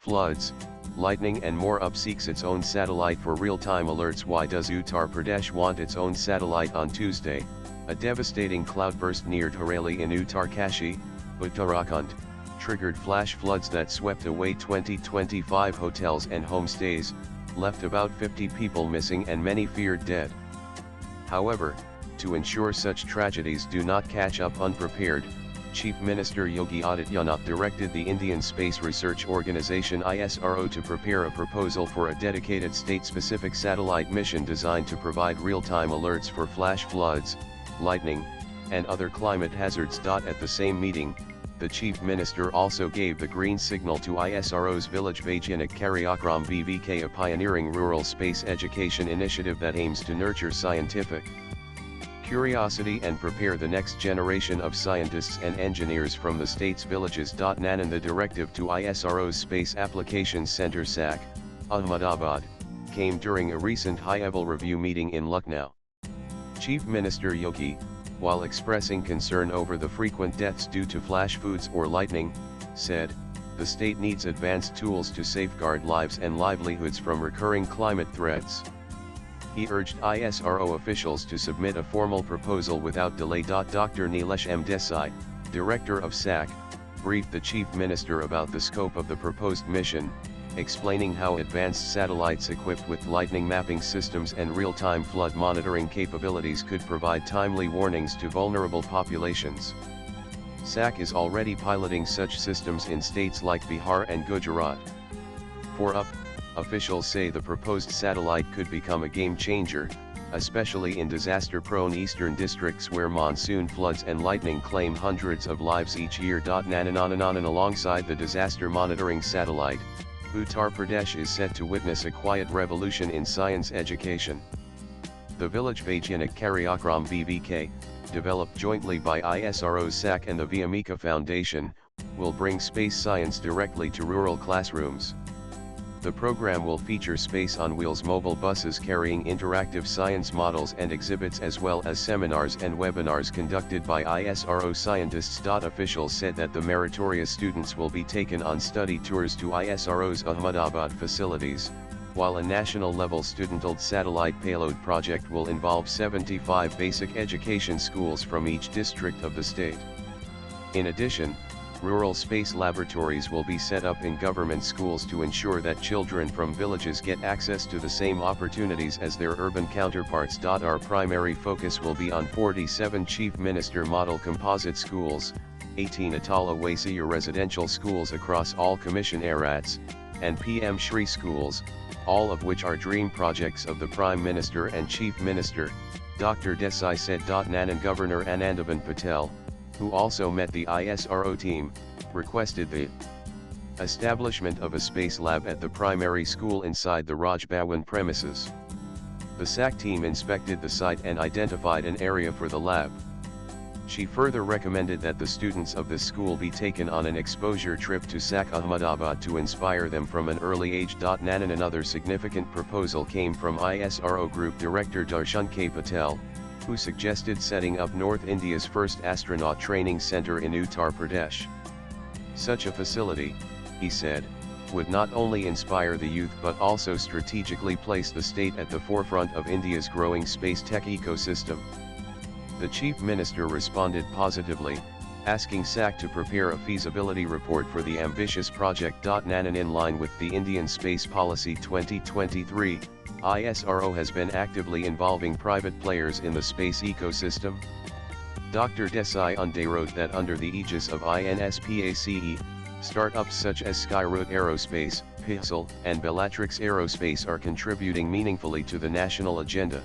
floods, lightning and more up seeks its own satellite for real-time alerts. Why does Uttar Pradesh want its own satellite? On Tuesday, a devastating cloudburst near Dharauli in Uttarkashi, Uttarakhand, triggered flash floods that swept away 25 hotels and homestays, left about 50 people missing and many feared dead. However, to ensure such tragedies do not catch up unprepared, Chief Minister Yogi Adityanath directed the Indian Space Research Organisation ISRO to prepare a proposal for a dedicated state-specific satellite mission designed to provide real-time alerts for flash floods, lightning, and other climate hazards. At the same meeting, the Chief Minister also gave the green signal to ISRO's Village Vaijanik Karyakram VVK, a pioneering rural space education initiative that aims to nurture scientific curiosity and prepare the next generation of scientists and engineers from the state's villages. Nanan, the directive to ISRO's Space Applications Center SAC, Ahmedabad, came during a recent high-level review meeting in Lucknow. Chief Minister Yogi, while expressing concern over the frequent deaths due to flash floods or lightning, said, the state needs advanced tools to safeguard lives and livelihoods from recurring climate threats. He urged ISRO officials to submit a formal proposal without delay. Dr. Nilesh M. Desai, director of SAC, briefed the Chief Minister about the scope of the proposed mission, explaining how advanced satellites equipped with lightning mapping systems and real-time flood monitoring capabilities could provide timely warnings to vulnerable populations. SAC is already piloting such systems in states like Bihar and Gujarat. Officials say the proposed satellite could become a game-changer, especially in disaster-prone eastern districts where monsoon floods and lightning claim hundreds of lives each year. Nananananan, alongside the disaster monitoring satellite, Uttar Pradesh is set to witness a quiet revolution in science education. The Village Vaijanik Karyakram VVK, developed jointly by ISRO's SAC and the Vyomika Foundation, will bring space science directly to rural classrooms. The program will feature Space on Wheels mobile buses carrying interactive science models and exhibits, as well as seminars and webinars conducted by ISRO scientists. Officials said that the meritorious students will be taken on study tours to ISRO's Ahmedabad facilities, while a national-level student-led satellite payload project will involve 75 basic education schools from each district of the state. In addition, rural space laboratories will be set up in government schools to ensure that children from villages get access to the same opportunities as their urban counterparts. Our primary focus will be on 47 Chief Minister Model Composite Schools, 18 Atal Awasiya residential schools across all commissionerates, and PM Shri schools, all of which are dream projects of the Prime Minister and Chief Minister, Dr. Desai said. Nanan Governor Anandaben Patel, who also met the ISRO team, requested the establishment of a space lab at the primary school inside the Raj Bhawan premises. The SAC team inspected the site and identified an area for the lab. She further recommended that the students of this school be taken on an exposure trip to SAC Ahmedabad to inspire them from an early age. Nanan, another significant proposal came from ISRO Group Director Darshan K. Patel, who suggested setting up North India's first astronaut training center in Uttar Pradesh. Such a facility, he said, would not only inspire the youth but also strategically place the state at the forefront of India's growing space tech ecosystem. The Chief Minister responded positively, asking SAC to prepare a feasibility report for the ambitious project. Nanan, in line with the Indian Space Policy 2023, ISRO has been actively involving private players in the space ecosystem. Dr. Desai wrote that under the aegis of INSPACE, startups such as Skyroot Aerospace, Pixel, and Bellatrix Aerospace are contributing meaningfully to the national agenda.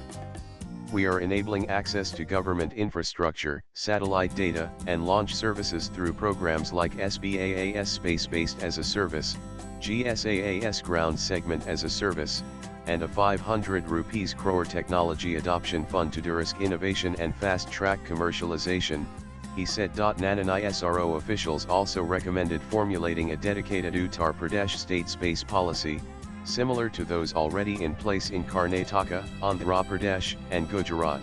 We are enabling access to government infrastructure, satellite data, and launch services through programs like SBAAS Space-Based as a Service, GSAAS Ground Segment as a Service, and a 500 rupees crore Technology Adoption Fund to de-risk innovation and fast-track commercialization, he said. Nanan ISRO officials also recommended formulating a dedicated Uttar Pradesh state space policy, similar to those already in place in Karnataka, Andhra Pradesh, and Gujarat.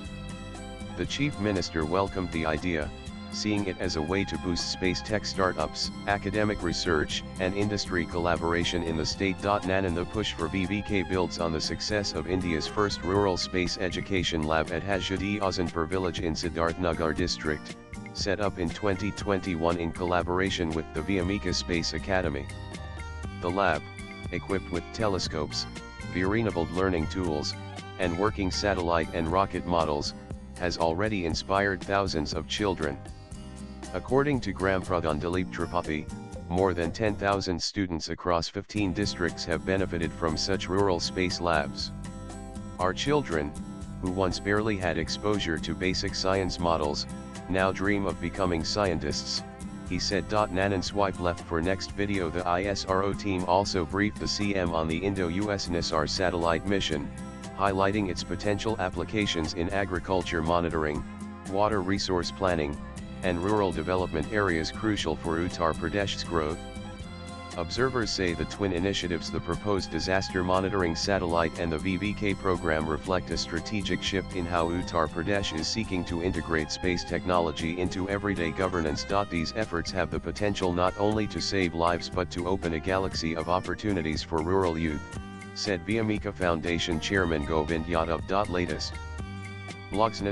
The Chief Minister welcomed the idea, seeing it as a way to boost space tech startups, academic research, and industry collaboration in the state. Nanan The push for VVK builds on the success of India's first rural space education lab at Hajjadi Azanpur village in Siddharthnagar district, set up in 2021 in collaboration with the Vyomika Space Academy. The lab, equipped with telescopes, wearable learning tools, and working satellite and rocket models, has already inspired thousands of children. According to Gram Pradhan Dilip Tripathi, more than 10,000 students across 15 districts have benefited from such rural space labs. Our children, who once barely had exposure to basic science models, now dream of becoming scientists, he said. Nanan swipe left for next video. The ISRO team also briefed the CM on the Indo-US NISAR satellite mission, highlighting its potential applications in agriculture monitoring, water resource planning, and rural development areas crucial for Uttar Pradesh's growth. Observers say the twin initiatives, the proposed disaster monitoring satellite and the VVK program, reflect a strategic shift in how Uttar Pradesh is seeking to integrate space technology into everyday governance. These efforts have the potential not only to save lives but to open a galaxy of opportunities for rural youth, said Vyomika Foundation Chairman Govind Yadav. Latest blogs